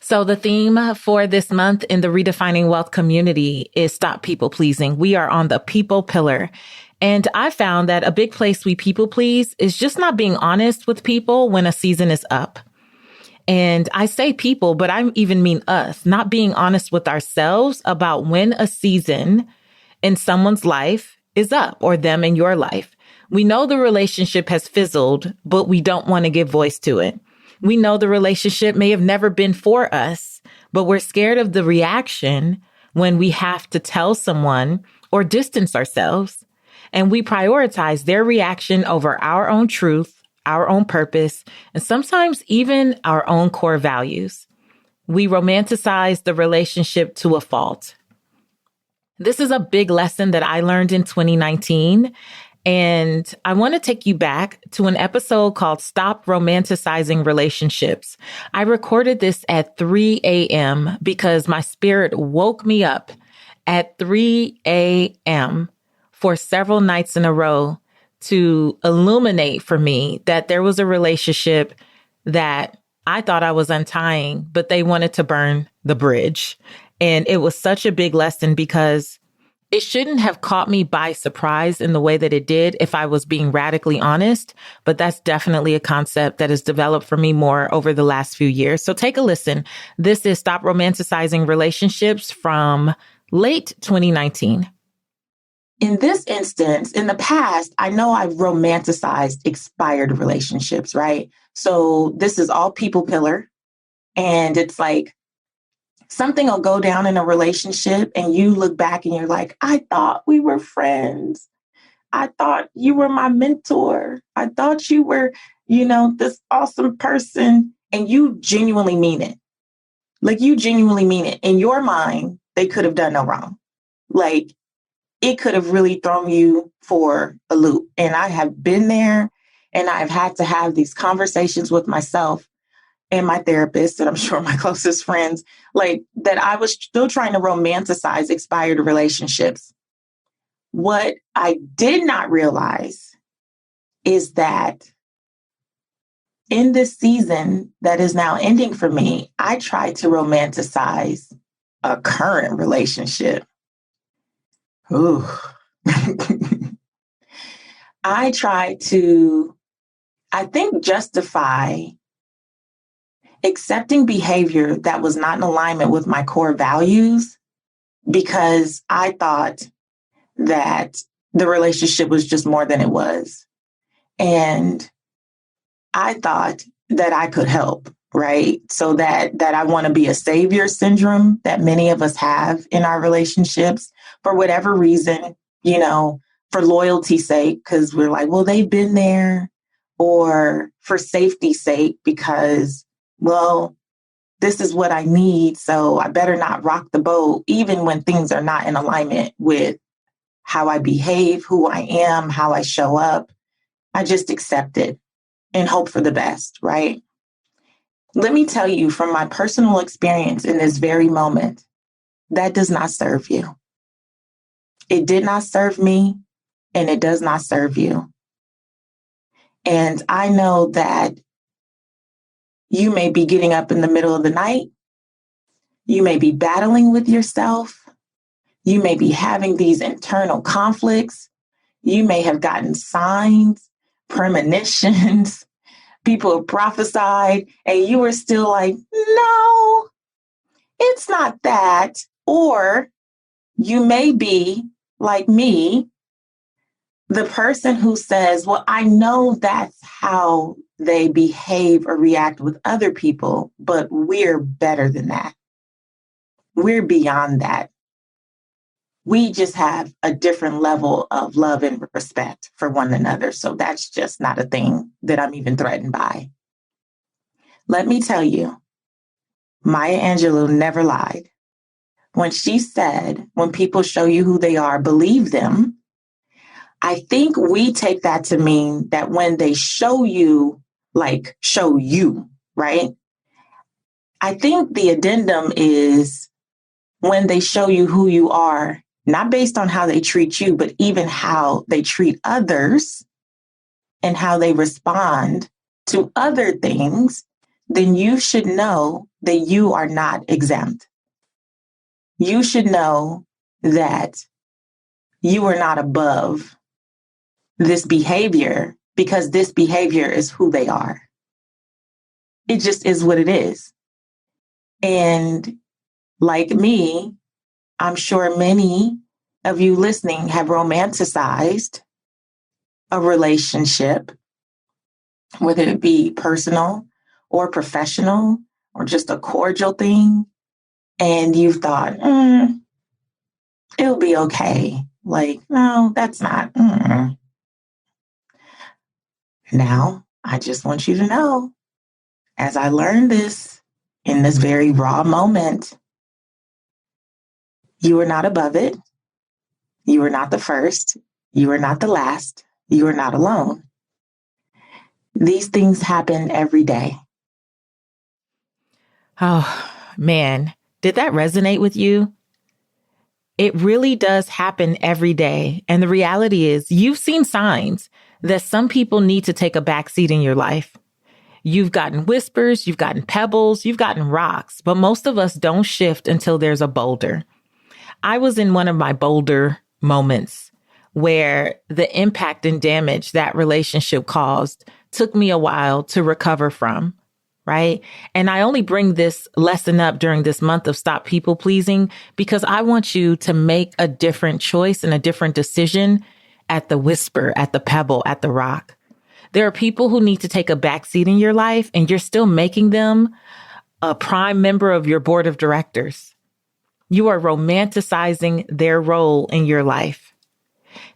So the theme for this month in the Redefining Wealth community is stop people pleasing. We are on the people pillar. And I found that a big place we people please is just not being honest with people when a season is up. And I say people, but I even mean us, not being honest with ourselves about when a season in someone's life is up, or them in your life. We know the relationship has fizzled, but we don't want to give voice to it. We know the relationship may have never been for us, but we're scared of the reaction when we have to tell someone or distance ourselves. And we prioritize their reaction over our own truth, our own purpose, and sometimes even our own core values. We romanticize the relationship to a fault. This is a big lesson that I learned in 2019. And I want to take you back to an episode called Stop Romanticizing Relationships. I recorded this at 3 a.m. because my spirit woke me up at 3 a.m. for several nights in a row to illuminate for me that there was a relationship that I thought I was untying, but they wanted to burn the bridge. And it was such a big lesson because it shouldn't have caught me by surprise in the way that it did if I was being radically honest, but that's definitely a concept that has developed for me more over the last few years. So take a listen. This is Stop Romanticizing Relationships from late 2019. In this instance, in the past, I know I've romanticized expired relationships, right? So this is all people pillar. And it's like, something will go down in a relationship and you look back and you're like, I thought we were friends. I thought you were my mentor. I thought you were, this awesome person. And you genuinely mean it. Like, you genuinely mean it. In your mind, they could have done no wrong. Like, it could have really thrown you for a loop. And I have been there, and I've had to have these conversations with myself and my therapist, and I'm sure my closest friends, like, that I was still trying to romanticize expired relationships. What I did not realize is that in this season that is now ending for me, I tried to romanticize a current relationship. Ooh. I tried to, I think, justify accepting behavior that was not in alignment with my core values because I thought that the relationship was just more than it was. And I thought that I could help, right? So that I want to be a savior syndrome that many of us have in our relationships for whatever reason, for loyalty's sake, because we're like, well, they've been there, or for safety's sake, because, well, this is what I need, so I better not rock the boat, even when things are not in alignment with how I behave, who I am, how I show up. I just accept it and hope for the best, right? Let me tell you from my personal experience in this very moment, that does not serve you. It did not serve me, and it does not serve you. And I know that you may be getting up in the middle of the night. You may be battling with yourself. You may be having these internal conflicts. You may have gotten signs, premonitions. People have prophesied, and you are still like, no, it's not that. Or you may be like me, the person who says, well, I know that's how they behave or react with other people, but we're better than that. We're beyond that. We just have a different level of love and respect for one another. So that's just not a thing that I'm even threatened by. Let me tell you, Maya Angelou never lied. When she said, when people show you who they are, believe them, I think we take that to mean that when they show you, like show you, right? I think the addendum is when they show you who you are, not based on how they treat you, but even how they treat others and how they respond to other things then you should know that you are not exempt. You should know that you are not above this behavior because this behavior is who they are. It just is what it is. And like me, I'm sure many of you listening have romanticized a relationship, whether it be personal or professional or just a cordial thing. And you've thought, it'll be okay. Like, no, that's not. Now, I just want you to know, as I learned this in this very raw moment, you are not above it. You are not the first. You are not the last. You are not alone. These things happen every day. Oh, man, did that resonate with you? It really does happen every day. And the reality is you've seen signs that some people need to take a backseat in your life. You've gotten whispers, you've gotten pebbles, you've gotten rocks, but most of us don't shift until there's a boulder. I was in one of my boulder moments where the impact and damage that relationship caused took me a while to recover from. Right. And I only bring this lesson up during this month of Stop People Pleasing because I want you to make a different choice and a different decision at the whisper, at the pebble, at the rock. There are people who need to take a backseat in your life and you're still making them a prime member of your board of directors. You are romanticizing their role in your life.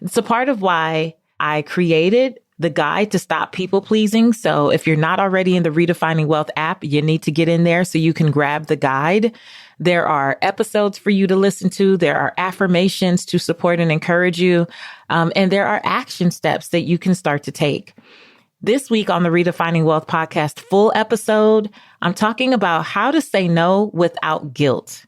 It's a part of why I created the guide to stop people pleasing. So if you're not already in the Redefining Wealth app, you need to get in there so you can grab the guide. There are episodes for you to listen to. There are affirmations to support and encourage you. And there are action steps that you can start to take. This week on the Redefining Wealth podcast full episode, I'm talking about how to say no without guilt.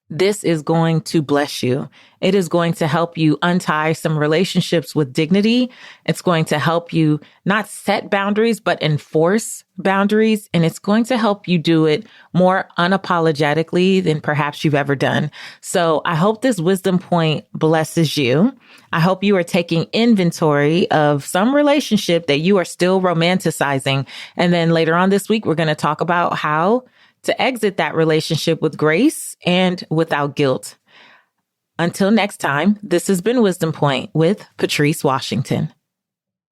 This is going to bless you. It is going to help you untie some relationships with dignity. It's going to help you not set boundaries, but enforce boundaries. And it's going to help you do it more unapologetically than perhaps you've ever done. So I hope this wisdom point blesses you. I hope you are taking inventory of some relationship that you are still romanticizing. And then later on this week, we're going to talk about how to exit that relationship with grace and without guilt. Until next time, this has been Wisdom Point with Patrice Washington.